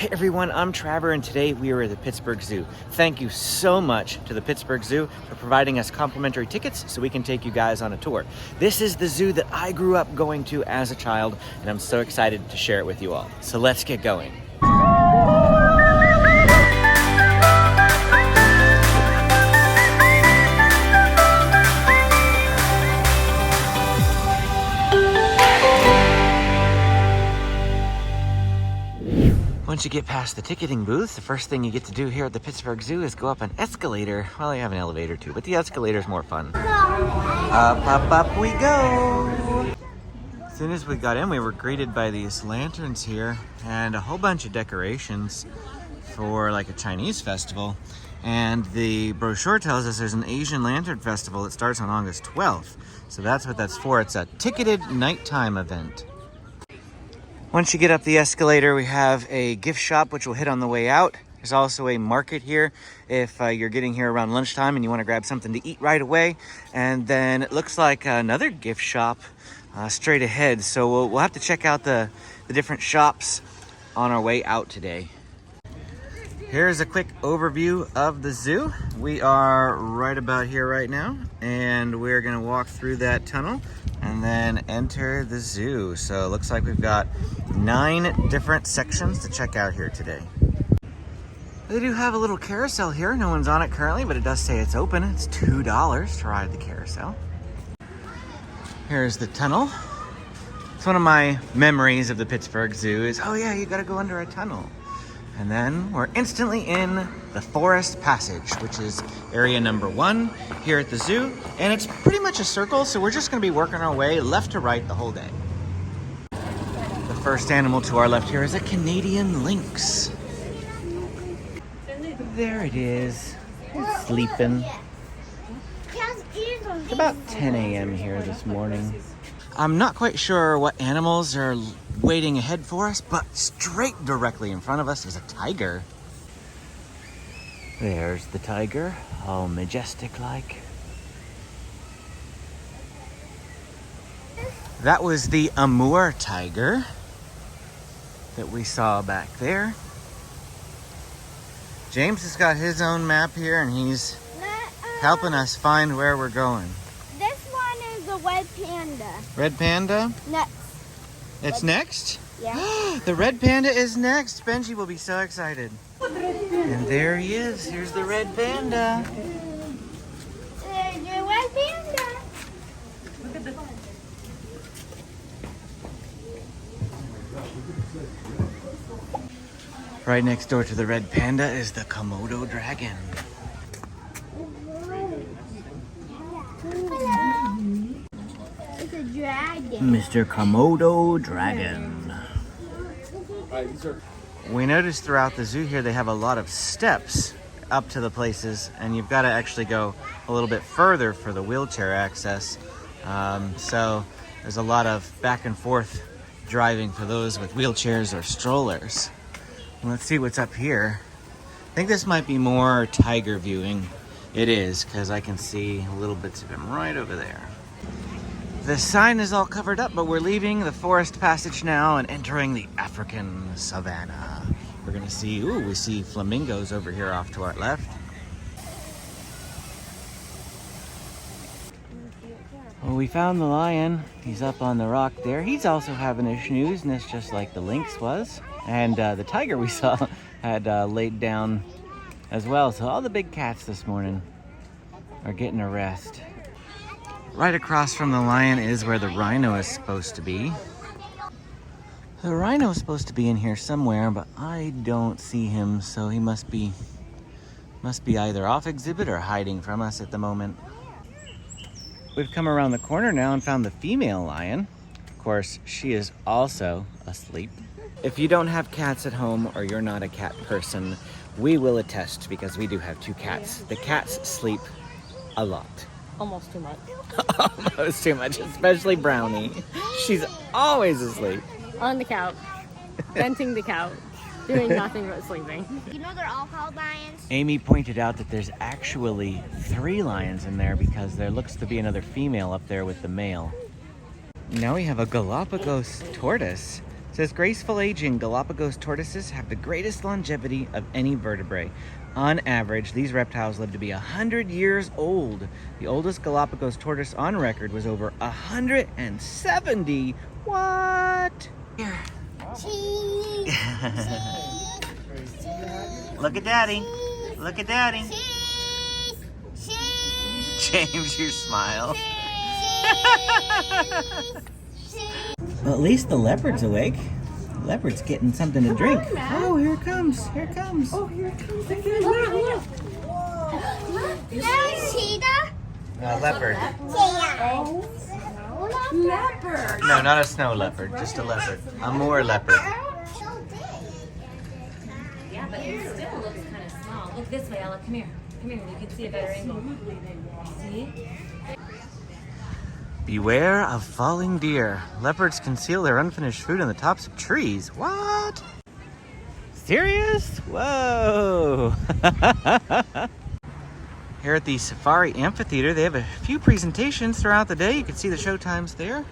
Hey everyone, I'm Trevor and today we are at the Pittsburgh Zoo. Thank you so much to the Pittsburgh Zoo for providing us complimentary tickets so we can take you guys on a tour. This is the zoo that I grew up going to as a child and I'm so excited to share it with you all. So let's get going. Once you get past the ticketing booth, the first thing you get to do here at the Pittsburgh Zoo is go up an escalator. Well, you have an elevator too, but the escalator's more fun. Up we go! As soon as we got in, we were greeted by these lanterns here and a whole bunch of decorations for like a Chinese festival. And the brochure tells us there's an Asian Lantern Festival that starts on August 12th. So that's what that's for. It's a ticketed nighttime event. Once you get up the escalator, we have a gift shop, which we'll hit on the way out. There's also a market here if you're getting here around lunchtime and you want to grab something to eat right away. And then it looks like another gift shop straight ahead. So we'll have to check out the different shops on our way out today. Here's a quick overview of the zoo. We are right about here right now, and we're gonna walk through that tunnel and then enter the zoo. So it looks like we've got 9 different sections to check out here today. They do have a little carousel here. No one's on it currently, but it does say it's open. It's $2 to ride the carousel. Here's the tunnel. It's one of my memories of the Pittsburgh Zoo is, oh yeah, you gotta go under a tunnel. And then we're instantly in the Forest Passage, which is area number 1 here at the zoo. And it's pretty much a circle, so we're just gonna be working our way left to right the whole day. The first animal to our left here is a Canadian lynx. There it is. It's sleeping. It's about 10 a.m. here this morning. I'm not quite sure what animals are waiting ahead for us, but straight directly in front of us is a tiger. There's the tiger, all majestic-like. That was the Amur tiger that we saw back there. James has got his own map here and he's helping us find where we're going. This one is the red panda. Red panda? Next. It's next? Yeah. The red panda is next. Benji will be so excited. And there he is. Here's the red panda. There's your red panda. Look at the Right next door to the red panda is the Komodo dragon. It's a dragon. Mr. Komodo dragon. We noticed throughout the zoo here they have a lot of steps up to the places, and you've got to actually go a little bit further for the wheelchair access. So there's a lot of back and forth driving for those with wheelchairs or strollers. Let's see what's up here. I think this might be more tiger viewing. It is, because I can see little bits of him right over there. The sign is all covered up, but we're leaving the Forest Passage now and entering the African savanna. We're gonna see, we see flamingos over here off to our left. Well, we found the lion. He's up on the rock there. He's also having a snooze just like the lynx was. And the tiger we saw had laid down as well. So all the big cats this morning are getting a rest. Right across from the lion is where the rhino is supposed to be. The rhino is supposed to be in here somewhere, but I don't see him, so he must be either off exhibit or hiding from us at the moment. We've come around the corner now and found the female lion. Of course, she is also asleep. If you don't have cats at home or you're not a cat person, we will attest because we do have 2 cats. The cats sleep a lot. Almost too much. Almost too much, especially Brownie. She's always asleep. On the couch, venting the couch, doing nothing but sleeping. You know they're all called lions? Amy pointed out that there's actually 3 lions in there because there looks to be another female up there with the male. Now we have a Galapagos tortoise. It says graceful aging, Galapagos tortoises have the greatest longevity of any vertebrate. On average, these reptiles live to be 100 years old. The oldest Galapagos tortoise on record was over 170. What? Here. Cheese. Look at Daddy. Look at Daddy. Cheese. Cheese. James, you smile. Cheese. Well, at least the leopard's awake. The leopard's getting something to drink. Oh, here it comes. Here it comes. Oh, here it comes again. Look. There's cheetah. Leopard. Leopard. No, not a snow leopard. Just a leopard. A moor leopard. Yeah, but it still looks kind of small. Look this way, Ella. Come here. Come here. You can see a better angle. See? Beware of falling deer. Leopards conceal their unfinished food on the tops of trees. What? Serious? Whoa. Here at the Safari Amphitheater, they have a few presentations throughout the day. You can see the show times there.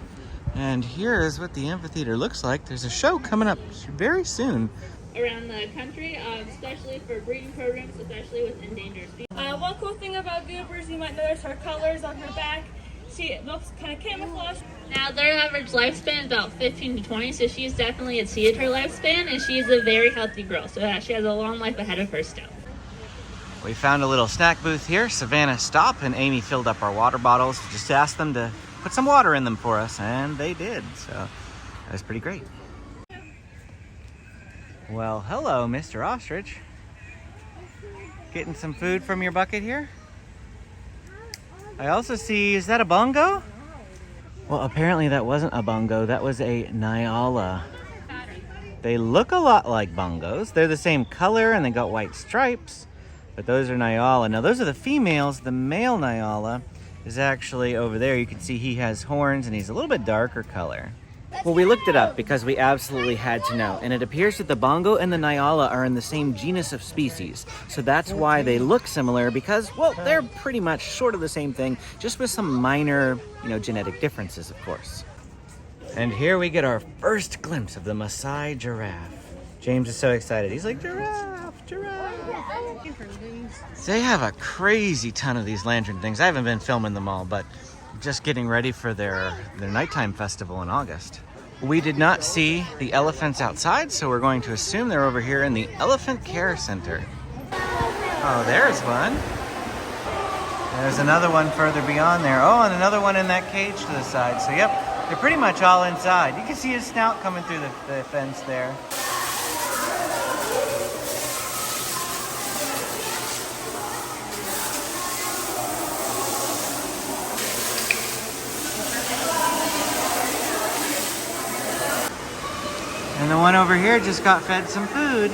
And here is what the amphitheater looks like. There's a show coming up very soon. Around the country, especially for breeding programs, especially with endangered species. One cool thing about goobers, you might notice her colors on her back. She looks kind of camouflaged. Now, their average lifespan is about 15 to 20, so she's definitely exceeded her lifespan, and she's a very healthy girl, so she has a long life ahead of her still. We found a little snack booth here. Savannah stopped and Amy filled up our water bottles. Just asked them to put some water in them for us, and they did, so that was pretty great. Well, hello, Mr. Ostrich. Getting some food from your bucket here? I also see, is that a bongo? Well, apparently that wasn't a bongo, that was a Nyala. They look a lot like bongos. They're the same color and they got white stripes, but those are Nyala. Now those are the females. The male Nyala is actually over there. You can see he has horns and he's a little bit darker color. Well, we looked it up because we absolutely had to know, and it appears that the bongo and the Nyala are in the same genus of species. So that's why they look similar, because, well, they're pretty much sort of the same thing, just with some minor, genetic differences, of course. And here we get our first glimpse of the Maasai giraffe. James is so excited. He's like, giraffe, giraffe. They have a crazy ton of these lantern things. I haven't been filming them all, but just getting ready for their nighttime festival in August. We did not see the elephants outside, so we're going to assume they're over here in the Elephant Care Center. Oh, there's one. There's another one further beyond there. Oh, and another one in that cage to the side. So, yep, they're pretty much all inside. You can see his snout coming through the fence there. And the one over here just got fed some food.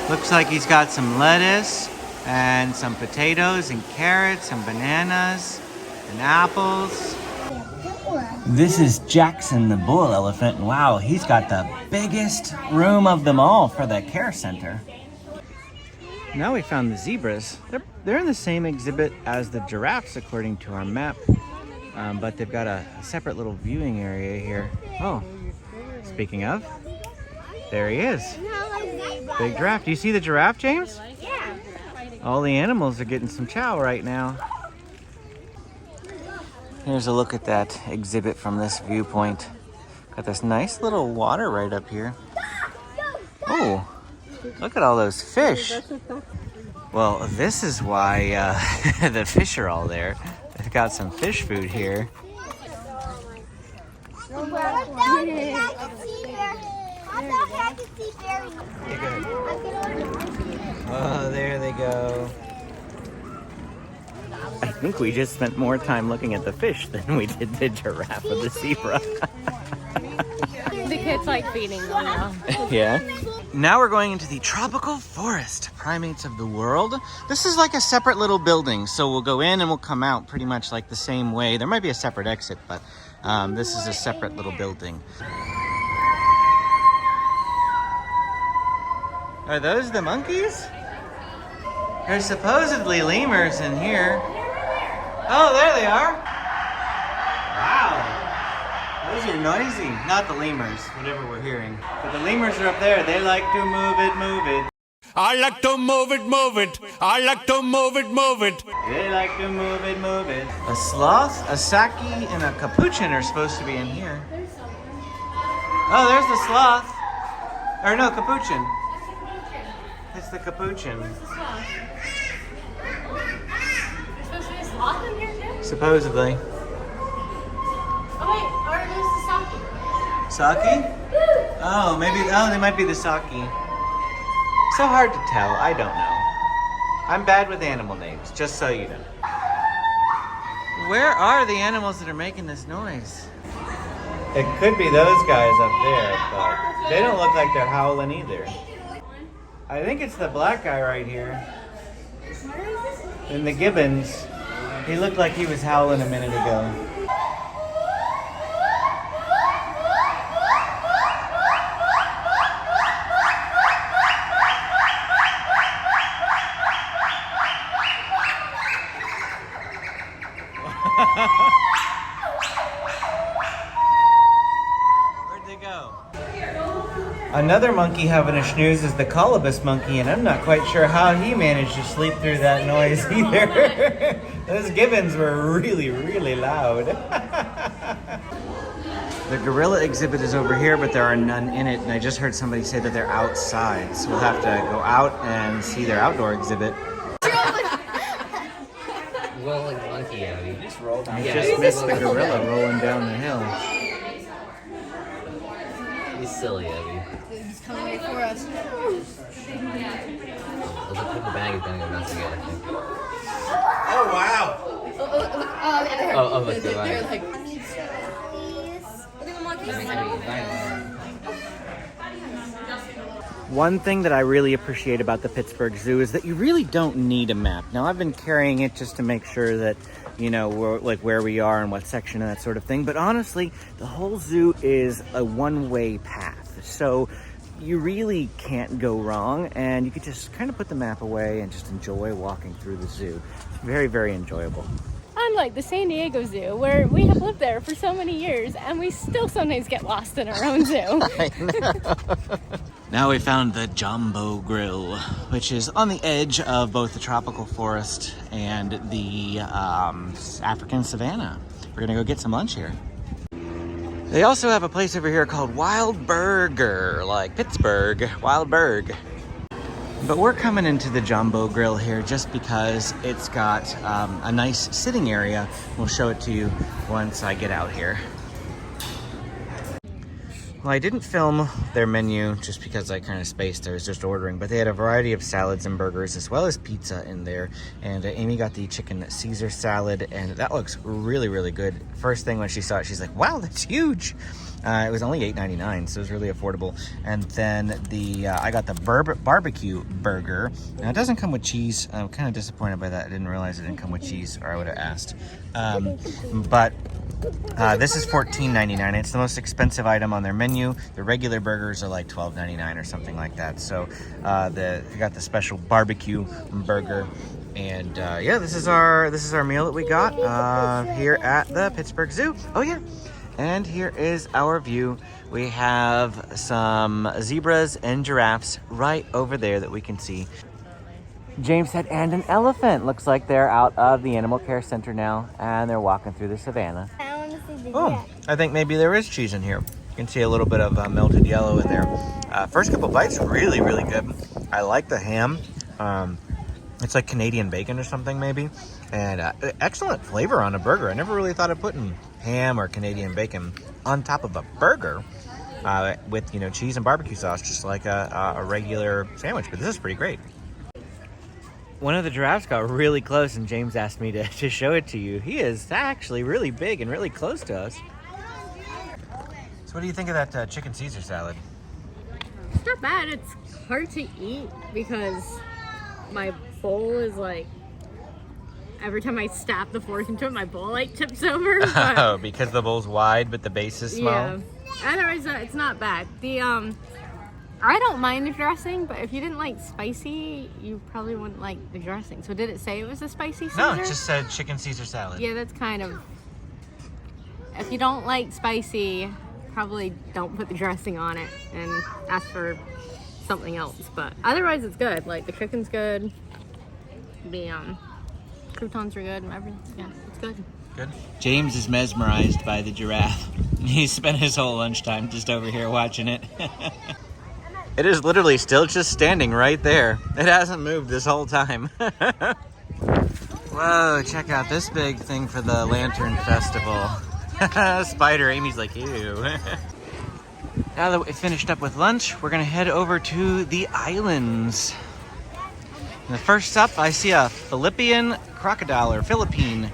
Looks like he's got some lettuce and some potatoes and carrots and bananas and apples. This is Jackson, the bull elephant. And wow, he's got the biggest room of them all for the care center. Now we found the zebras. They're in the same exhibit as the giraffes according to our map, but they've got a separate little viewing area here. Oh. Speaking of, there he is. Big giraffe. Do you see the giraffe, James? Yeah. All the animals are getting some chow right now. Here's a look at that exhibit from this viewpoint. Got this nice little water right up here. Oh, look at all those fish. Well, this is why the fish are all there. They've got some fish food here. Oh, there they go. I think we just spent more time looking at the fish than we did the giraffe or the zebra. The kids like feeding them now. Yeah. Now we're going into the tropical forest, primates of the world. This is like a separate little building, so we'll go in and we'll come out pretty much like the same way. There might be a separate exit, but this is a separate little building. Are those the monkeys? There's supposedly lemurs in here. Oh, there they are. Wow. Those are noisy. Not the lemurs, whatever we're hearing. But the lemurs are up there. They like to move it, move it. I like to move it, move it. I like to move it, move it. They like to move it, move it. A sloth, a saki, and a capuchin are supposed to be in here. Oh, there's the sloth. Or no, capuchin. It's the capuchin. There's supposed to be a sloth in here too? Supposedly. Oh wait, or there's the saki. Saki? Oh, maybe. Oh, they might be the saki. So hard to tell. I don't know. I'm bad with animal names, just so you know. Where are the animals that are making this noise? It could be those guys up there, but they don't look like they're howling either. I think it's the black guy right here. In the gibbons. He looked like he was howling a minute ago. Where'd they go? Another monkey having a snooze is the colobus monkey, and I'm not quite sure how he managed to sleep through that noise either. Those gibbons were really, really loud. The gorilla exhibit is over here, but there are none in it, and I just heard somebody say that they're outside, so we'll have to go out and see their outdoor exhibit. Rolling monkey, Abby. I just missed the gorilla rolling down the hill. He's silly, Abby. He's coming right for us. The paper bag is gonna go mess again, I think. Oh, wow! Oh, look, they're right. They're like, One thing that I really appreciate about the Pittsburgh Zoo is that you really don't need a map. Now, I've been carrying it just to make sure that, you know, we're, like where we are and what section and that sort of thing. But honestly, the whole zoo is a one-way path. So you really can't go wrong, and you could just kind of put the map away and just enjoy walking through the zoo. It's very, very enjoyable. Unlike the San Diego Zoo, where we have lived there for so many years, and we still sometimes get lost in our own zoo. Now we found the Jumbo Grill, which is on the edge of both the tropical forest and the African savanna. We're gonna go get some lunch here. They also have a place over here called Wild Burger, like Pittsburgh, Wild Burg. But we're coming into the Jumbo Grill here just because it's got a nice sitting area. We'll show it to you once I get out here. Well, I didn't film their menu just because I kind of spaced. I was just ordering, but they had a variety of salads and burgers as well as pizza in there. And Amy got the chicken Caesar salad, and that looks really, really good. First thing when she saw it, she's like, wow, that's huge. It was only $8.99, so it was really affordable. And then I got the barbecue burger. Now, it doesn't come with cheese. I'm kind of disappointed by that. I didn't realize it didn't come with cheese, or I would have asked. But this is $14.99. It's the most expensive item on their menu. The regular burgers are like $12.99 or something like that. So we got the special barbecue burger. And yeah, this is our meal that we got here at the Pittsburgh Zoo. Oh yeah. And here is our view. We have some zebras and giraffes right over there that we can see. James said, and an elephant. Looks like they're out of the animal care center now, and they're walking through the savannah. I want to see the Oh, I think maybe there is cheese in here. You can see a little bit of melted yellow in there. First couple bites, really, really good. I like the ham. It's like Canadian bacon or something maybe. And excellent flavor on a burger. I never really thought of putting ham or Canadian bacon on top of a burger with, you know, cheese and barbecue sauce, just like a regular sandwich. But this is pretty great. One of the giraffes got really close, and James asked me to show it to you. He is actually really big and really close to us. So what do you think of that chicken Caesar salad? It's not bad. It's hard to eat because my bowl is like, every time I stab the fork into it, my bowl like tips over. But, Oh, because the bowl's wide, but the base is small? yeah. Otherwise, it's not bad. I don't mind the dressing, but if you didn't like spicy, you probably wouldn't like the dressing. So did it say it was a spicy Caesar? No, it just said chicken Caesar salad. Yeah, that's kind of If you don't like spicy, probably don't put the dressing on it and ask for something else. But otherwise, it's good. Like the chicken's good. The croutons are good. And everything. Yeah, it's good. Good. James is mesmerized by the giraffe. He spent his whole lunchtime just over here watching it. It is literally still just standing right there. It hasn't moved this whole time. Whoa, check out this big thing for the Lantern Festival. Spider, Amy's like, ew. Now that we finished up with lunch, we're gonna head over to the islands. And the first up, I see a Philippine crocodile, or Philippine.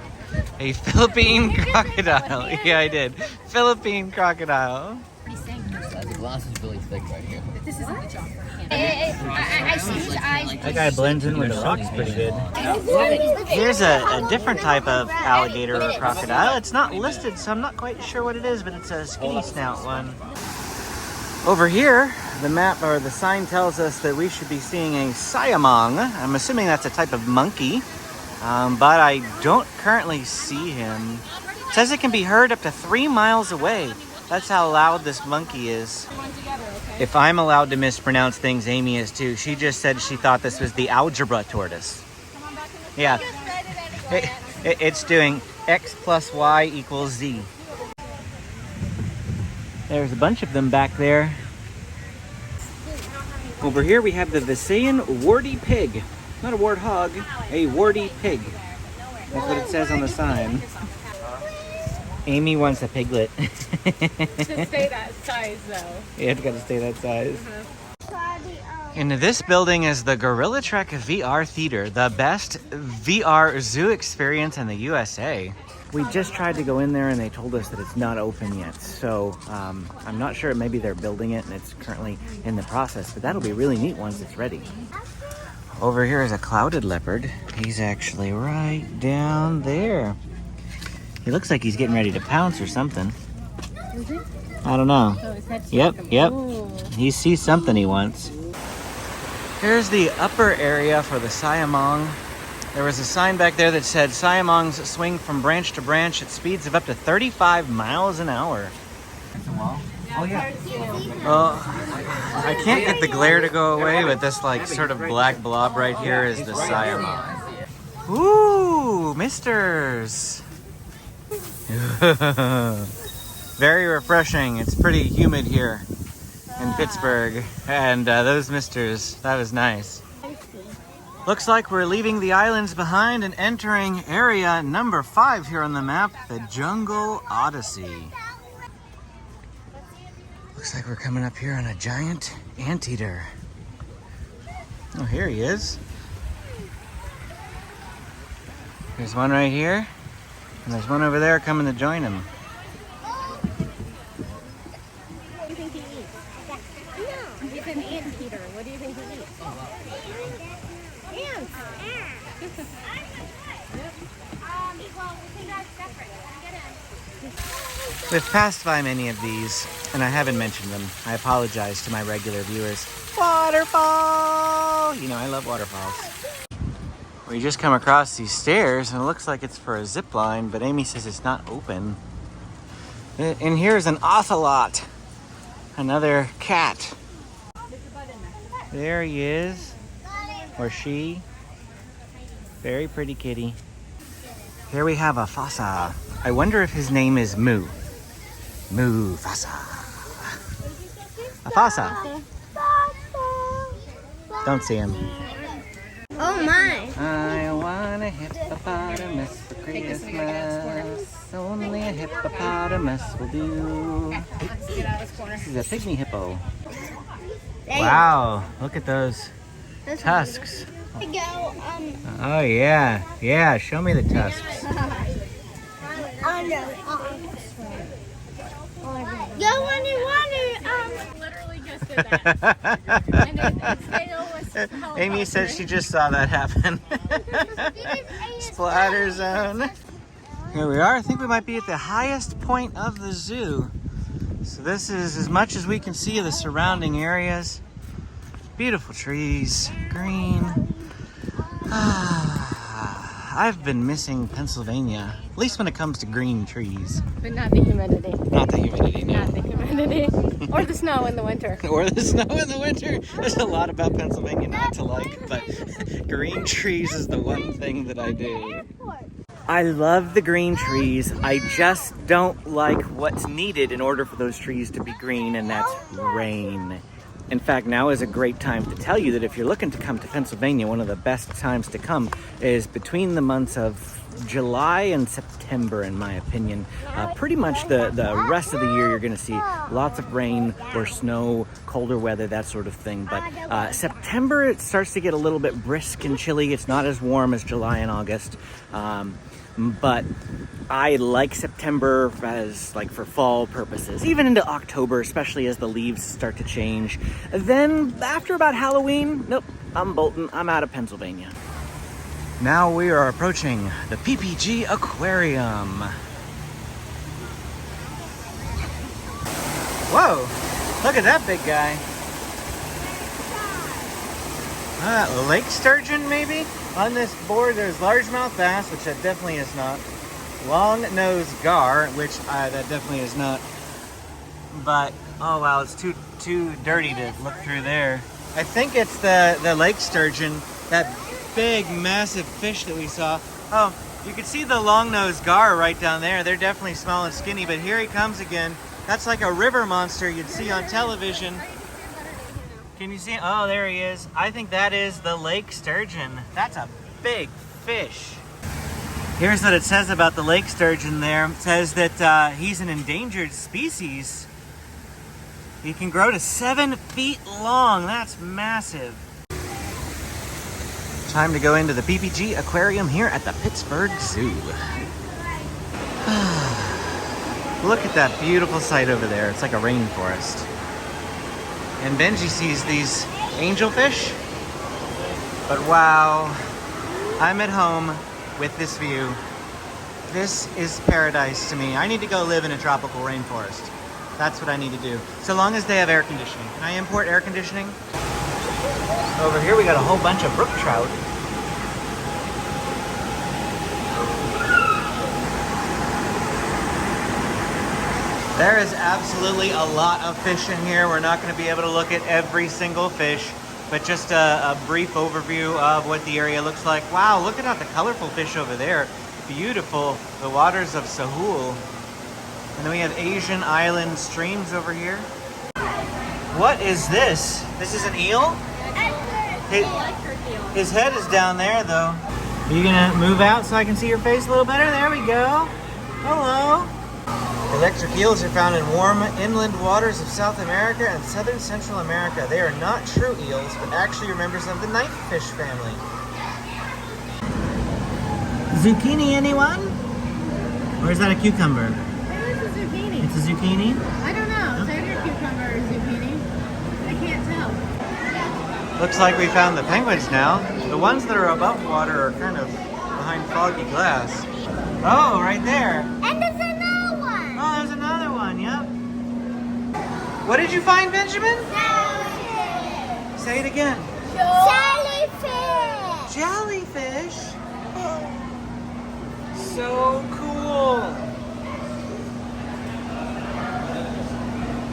A Philippine crocodile. Yeah, I did. Philippine crocodile. The glass is really thick right here. I see his eyes. That guy blends in with the rocks pretty good. Here's a different type of alligator or crocodile. It's not listed, so I'm not quite sure what it is, but it's a skinny snout one. Over here, the map or the sign tells us that we should be seeing a siamang. I'm assuming that's a type of monkey, but I don't currently see him. It says it can be heard up to 3 miles away. That's how loud this monkey is. If I'm allowed to mispronounce things, Amy is too. She just said she thought this was the algebra tortoise. Yeah. It's doing x plus y equals z. There's a bunch of them back there. Over here we have the Visayan warty pig. Not a warthog, a warty pig. That's what it says on the sign. Amy wants a piglet. To stay that size, though. Yeah, it's got to stay that size. In this building is the Gorilla Trek VR Theater, the best VR zoo experience in the USA. We just tried to go in there and they told us that it's not open yet. So I'm not sure, maybe they're building it and it's currently in the process, but that'll be really neat once it's ready. Over here is a clouded leopard. He's actually right down there. He looks like he's getting ready to pounce or something. Is he? I don't know. Oh, his head's Yep. Ooh. He sees something he wants. Here's the upper area for the siamang. There was a sign back there that said siamangs swing from branch to branch at speeds of up to 35 miles an hour. Oh yeah. Well, I can't get the glare to go away, but this like sort of black blob right here is the siamang. Ooh, misters. Very refreshing. It's pretty humid here in Pittsburgh, and those misters, that was nice. Looks like we're leaving the islands behind and entering area number 5 here on the map, the Jungle Odyssey. Looks like we're coming up here on a giant anteater. Oh, here he is. There's one right here. And there's one over there coming to join him. What do you think he eats? He's an anteater. What do you think he eats? Ants. We've passed by many of these, and I haven't mentioned them. I apologize to my regular viewers. Waterfall! You know, I love waterfalls. We just come across these stairs and it looks like it's for a zip line, but Amy says it's not open. And here's an ocelot, another cat. There he is, or she. Very pretty kitty. Here we have a Fasa. I wonder if his name is Moo. Mufasa. A Fasa. Don't see him. Oh my. I want a hippopotamus for Christmas. Only a hippopotamus will do. This is a pygmy hippo. Wow, look at those tusks. Go, Oh yeah, yeah, show me the tusks. Go underwater. Literally just did that. And its tail was held Amy up. says she just saw that happen. Splatter zone. Here we are. I think we might be at the highest point of the zoo. So this is as much as we can see of the surrounding areas. Beautiful trees, green. I've been missing Pennsylvania, at least when it comes to green trees. But not the humidity. Not the humidity, no. Not the humidity. Or the snow in the winter. Or the snow in the winter. There's a lot about Pennsylvania not to like, but green trees is the one thing that I do. I love the green trees. I just don't like what's needed in order for those trees to be green, and that's rain. In fact, now is a great time to tell you that if you're looking to come to Pennsylvania, one of the best times to come is between the months of July and September, in my opinion. Pretty much the rest of the year, you're going to see lots of rain or snow, colder weather, that sort of thing. But September, it starts to get a little bit brisk and chilly. It's not as warm as July and August. But I like September as like for fall purposes, even into October, especially as the leaves start to change. Then after about Halloween, nope, I'm bolting. I'm out of Pennsylvania. Now we are approaching the PPG Aquarium. Whoa, look at that big guy. Lake sturgeon, maybe? On this board, there's largemouth bass, which that definitely is not. Long-nosed gar, which that definitely is not. But, oh wow, it's too dirty to look through there. I think it's the lake sturgeon, that big, massive fish that we saw. Oh, you can see the long-nosed gar right down there. They're definitely small and skinny, but here he comes again. That's like a river monster you'd see on television. Can you see? Oh, there he is. I think that is the lake sturgeon. That's a big fish. Here's what it says about the lake sturgeon there. It says that he's an endangered species. He can grow to 7 feet long. That's massive. Time to go into the PPG Aquarium here at the Pittsburgh Zoo. Look at that beautiful sight over there. It's like a rainforest. And Benji sees these angelfish. But wow, I'm at home with this view. This is paradise to me. I need to go live in a tropical rainforest. That's what I need to do. So long as they have air conditioning. Can I import air conditioning? Over here we got a whole bunch of brook trout. There is absolutely a lot of fish in here. We're not going to be able to look at every single fish, but just a brief overview of what the area looks like. Wow, look at the colorful fish over there. Beautiful. The waters of Sahul. And then we have Asian island streams over here. What is this? This is an eel? His head is down there, though. Are you going to move out so I can see your face a little better? There we go. Hello. Electric eels are found in warm inland waters of South America and southern Central America. They are not true eels, but actually are members of the knifefish family. Zucchini, anyone? Or is that a cucumber? Maybe it's a zucchini. It's a zucchini? I don't know. It's either cucumber or zucchini. I can't tell. Looks like we found the penguins now. The ones that are above water are kind of behind foggy glass. Oh, right there. And there's another one. Oh, there's another one, yep. What did you find, Benjamin? Jellyfish. Say it again. Jellyfish. Jellyfish? So cool.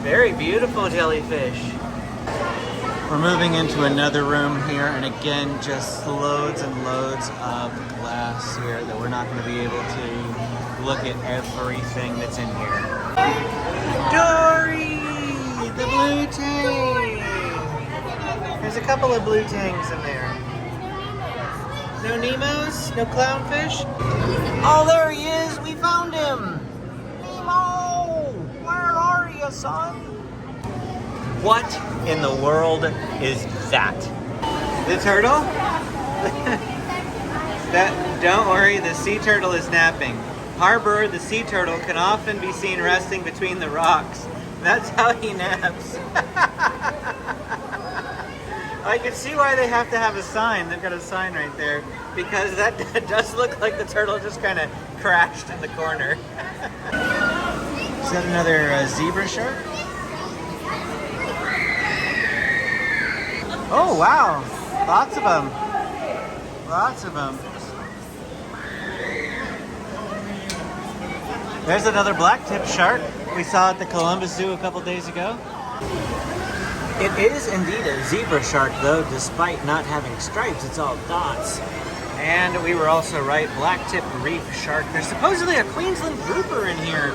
Very beautiful jellyfish. We're moving into another room here, and again, just loads and loads of glass here that we're not going to be able to look at everything that's in here. Dory! The blue tang! There's a couple of blue tangs in there. No Nemos? No clownfish? Oh, there he is! We found him! Nemo! Where are you, son? What in the world is that? The turtle? Don't worry, the sea turtle is napping. Harbor, the sea turtle can often be seen resting between the rocks. That's how he naps. I can see why they have to have a sign. They've got a sign right there. Because that does look like the turtle just kind of crashed in the corner. Is that another zebra shark? Oh, wow. Lots of them. Lots of them. There's another black-tip shark we saw at the Columbus Zoo a couple days ago. It is indeed a zebra shark, though, despite not having stripes. It's all dots. And we were also right, black-tip reef shark. There's supposedly a Queensland grouper in here.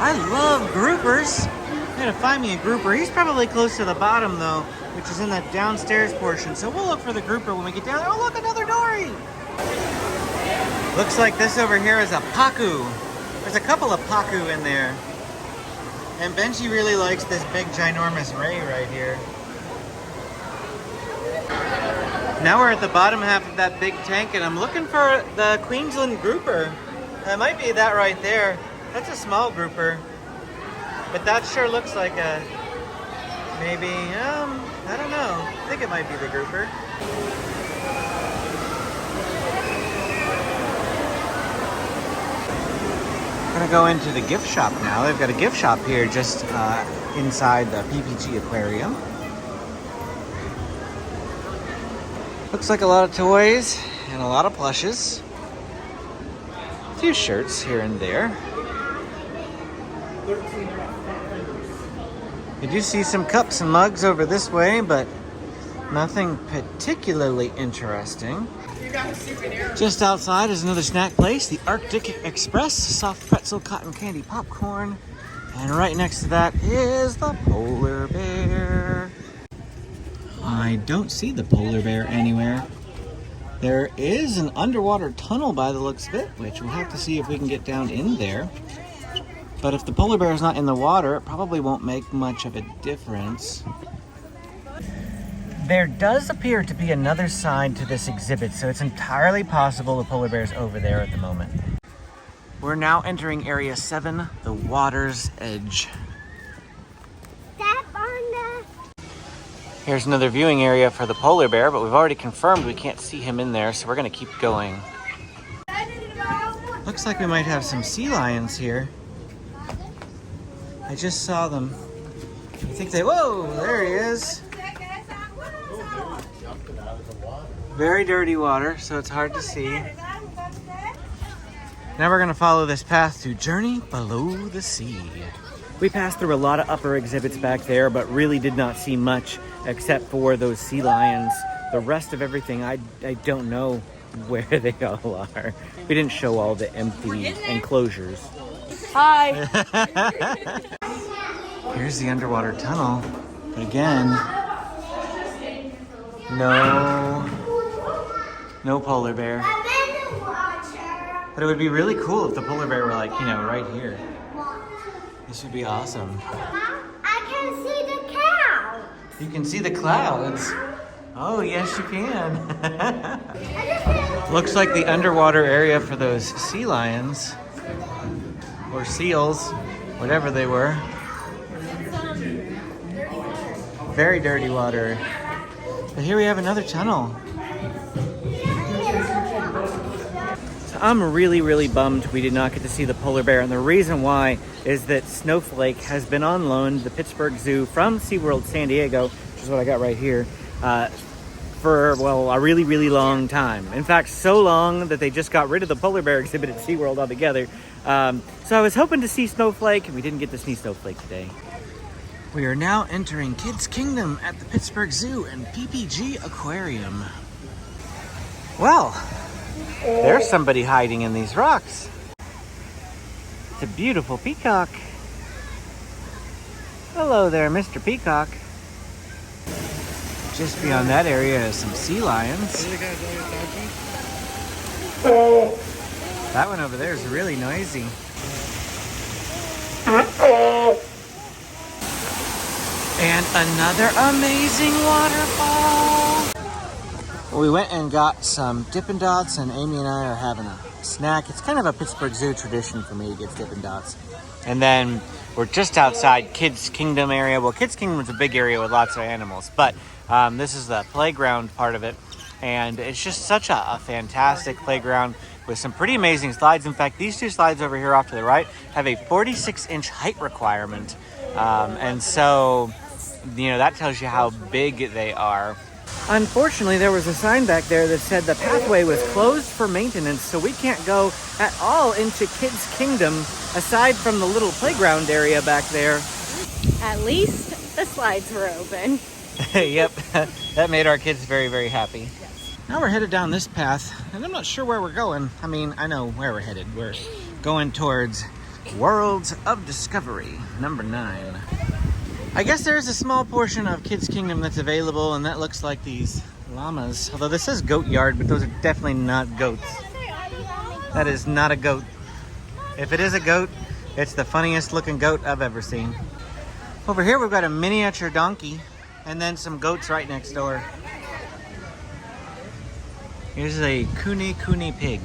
I love groupers. I'm gonna find me a grouper. He's probably close to the bottom, though, which is in that downstairs portion. So we'll look for the grouper when we get down there. Oh, look, another dory. Looks like this over here is a pacu. There's a couple of pacu in there. And Benji really likes this big, ginormous ray right here. Now we're at the bottom half of that big tank, and I'm looking for the Queensland grouper. That might be that right there. That's a small grouper. But that sure looks like a, maybe, I don't know. I think it might be the grouper. We're gonna go into the gift shop now. They've got a gift shop here just inside the PPG aquarium. Looks like a lot of toys and a lot of plushes. A few shirts here and there. You do see some cups and mugs over this way, but nothing particularly interesting. Just outside is another snack place, the Arctic Express, soft pretzel, cotton candy, popcorn. And right next to that is the polar bear. I don't see the polar bear anywhere. There is an underwater tunnel by the looks of it, which we'll have to see if we can get down in there. But if the polar bear is not in the water, it probably won't make much of a difference. There does appear to be another side to this exhibit, so it's entirely possible the polar bear's over there at the moment. We're now entering Area 7, the water's edge. Step on the... Here's another viewing area for the polar bear, but we've already confirmed we can't see him in there, so we're gonna keep going. Looks like we might have some sea lions here. I just saw them. I think they, whoa, there he is. Very dirty water, so it's hard to see. Now we're gonna follow this path to Journey Below the Sea. We passed through a lot of upper exhibits back there, but really did not see much except for those sea lions. The rest of everything, I don't know where they all are. We didn't show all the empty enclosures. Hi. Here's the underwater tunnel, but again, no polar bear. But it would be really cool if the polar bear were like, right here. This would be awesome. I can see the cow. You can see the clouds. Oh, yes, you can. Looks like the underwater area for those sea lions, or seals, whatever they were. Very dirty water. But here we have another tunnel. So I'm really, really bummed we did not get to see the polar bear. And the reason why is that Snowflake has been on loan to the Pittsburgh Zoo from SeaWorld San Diego, which is what I got right here, for, well, a really, really long time. In fact, so long that they just got rid of the polar bear exhibit at SeaWorld altogether. So I was hoping to see Snowflake, and we didn't get to see Snowflake today. We are now entering Kids Kingdom at the Pittsburgh Zoo and PPG Aquarium. Well, there's somebody hiding in these rocks. It's a beautiful peacock. Hello there, Mr. Peacock. Just beyond that area is some sea lions. That one over there is really noisy. And another amazing waterfall. We went and got some Dippin' Dots, and Amy and I are having a snack. It's kind of a Pittsburgh Zoo tradition for me to get Dippin' Dots. And then we're just outside Kids Kingdom area. Well, Kids Kingdom is a big area with lots of animals, but this is the playground part of it. And it's just such a fantastic playground with some pretty amazing slides. In fact, these two slides over here off to the right have a 46-inch height requirement. And so, that tells you how big they are. Unfortunately, there was a sign back there that said the pathway was closed for maintenance, so we can't go at all into Kids Kingdom aside from the little playground area back there. At least the slides were open. Yep, that made our kids very, very happy. Now we're headed down this path, and I'm not sure where we're going. I mean, I know where we're headed. We're going towards Worlds of Discovery, number 9. I guess there is a small portion of Kids Kingdom that's available, and that looks like these llamas. Although this says goat yard, but those are definitely not goats. That is not a goat. If it is a goat, it's the funniest looking goat I've ever seen. Over here we've got a miniature donkey, and then some goats right next door. Here's a kune pig.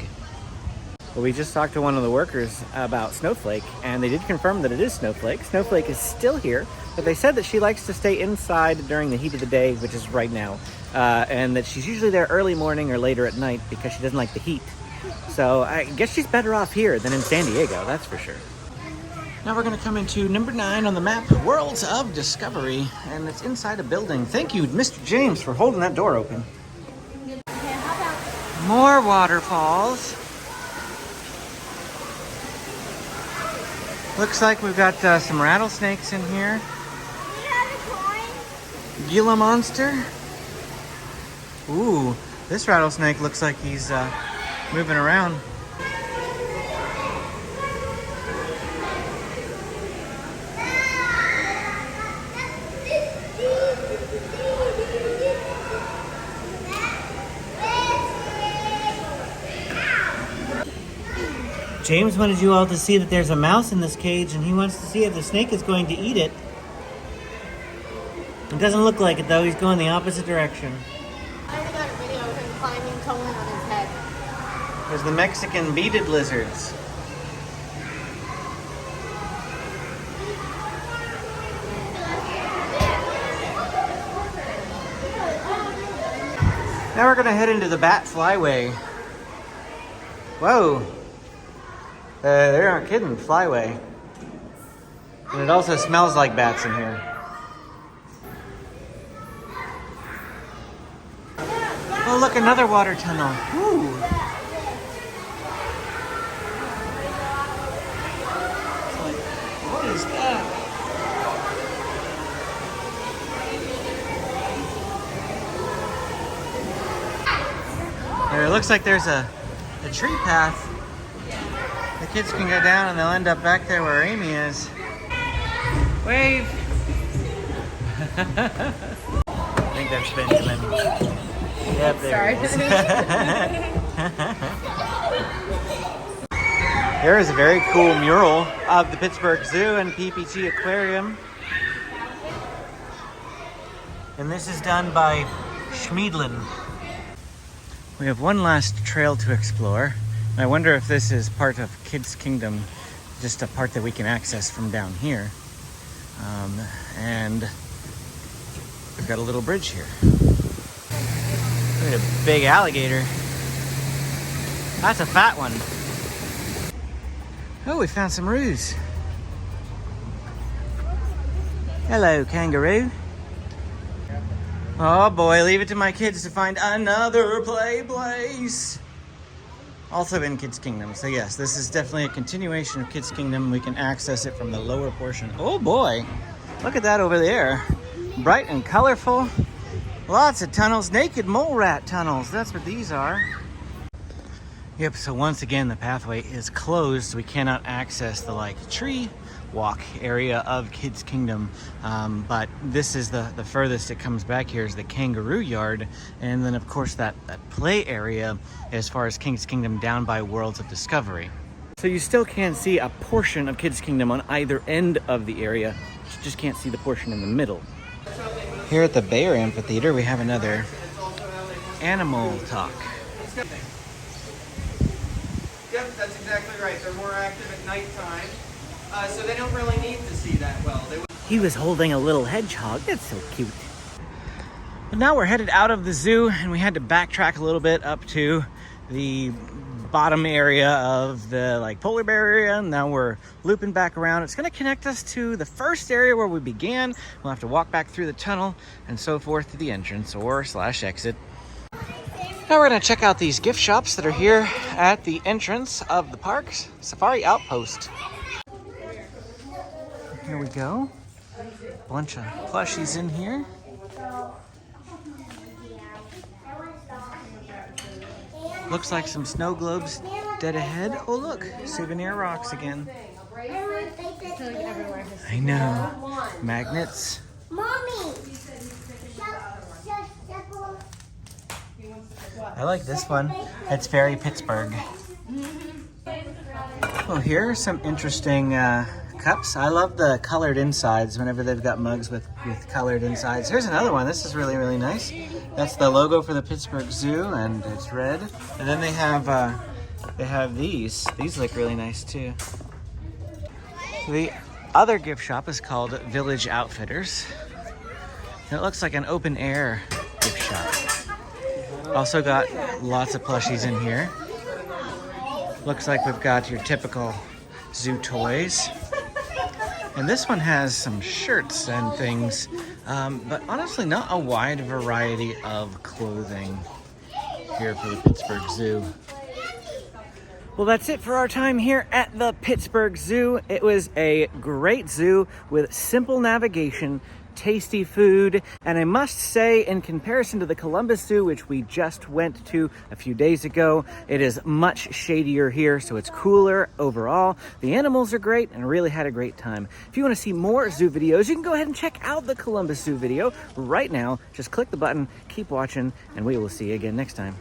Well, we just talked to one of the workers about Snowflake, and they did confirm that it is Snowflake. Snowflake is still here, but they said that she likes to stay inside during the heat of the day, which is right now, and that she's usually there early morning or later at night because she doesn't like the heat. So I guess she's better off here than in San Diego, that's for sure. Now we're going to come into number 9 on the map, Worlds of Discovery, and it's inside a building. Thank you, Mr. James, for holding that door open. More waterfalls. Looks like we've got some rattlesnakes in here. Gila monster. Ooh, this rattlesnake looks like he's moving around. James wanted you all to see that there's a mouse in this cage, and he wants to see if the snake is going to eat it. It doesn't look like it, though. He's going the opposite direction. I already got a video of him climbing totally on his head. There's the Mexican beaded lizards. Now we're going to head into the Bat Flyway. Whoa. They aren't kidding, Flyway. And it also smells like bats in here. Oh, look, another water tunnel. Woo. It's like, what is that? It looks like there's a tree path. The kids can go down and they'll end up back there where Amy is. Wave! I think that's Benjamin. Yep, there he is. There is a very cool mural of the Pittsburgh Zoo and PPG Aquarium. And this is done by Schmiedlin. We have one last trail to explore. I wonder if this is part of Kids Kingdom, just a part that we can access from down here. And we've got a little bridge here. Look at a big alligator. That's a fat one. Oh, we found some roos. Hello, kangaroo. Oh boy, leave it to my kids to find another play place. Also in Kids Kingdom. So yes, this is definitely a continuation of Kids Kingdom. We can access it from the lower portion. Oh boy, look at that over there. Bright and colorful. Lots of tunnels, naked mole rat tunnels. That's what these are. Yep, so once again, the pathway is closed. We cannot access the tree walk area of Kids Kingdom. But this is the furthest it comes back here is the kangaroo yard. And then of course that play area as far as Kids Kingdom down by Worlds of Discovery. So you still can see a portion of Kids Kingdom on either end of the area. You just can't see the portion in the middle. Here at the Bayer Amphitheater, we have another animal talk. Yep, that's exactly right. They're more active at nighttime, so they don't really need to see that well. He was holding a little hedgehog. That's so cute. But now we're headed out of the zoo, and we had to backtrack a little bit up to the bottom area of the like polar bear area. Now we're looping back around. It's going to connect us to the first area where we began. We'll have to walk back through the tunnel and so forth to the entrance or / exit. Now we're going to check out these gift shops that are here at the entrance of the park's Safari Outpost. Here we go. Bunch of plushies in here. Looks like some snow globes dead ahead. Oh look, souvenir rocks again. I know. Magnets. Mommy! I like this one. It's very Pittsburgh. Well, here are some interesting cups. I love the colored insides whenever they've got mugs with colored insides. Here's another one. This is really, really nice. That's the logo for the Pittsburgh Zoo, and it's red. And then they have these. These look really nice too. The other gift shop is called Village Outfitters. And it looks like an open air gift shop. Also got lots of plushies in here. Looks like we've got your typical zoo toys. And this one has some shirts and things, but honestly not a wide variety of clothing here for the Pittsburgh Zoo. Well, that's it for our time here at the Pittsburgh Zoo. It was a great zoo with simple navigation, tasty food, and I must say, in comparison to the Columbus Zoo, which we just went to a few days ago, it is much shadier here, so it's cooler overall. The animals are great, and I really had a great time. If you want to see more zoo videos, you can go ahead and check out the Columbus Zoo video right now. Just click the button, keep watching, and we will see you again next time.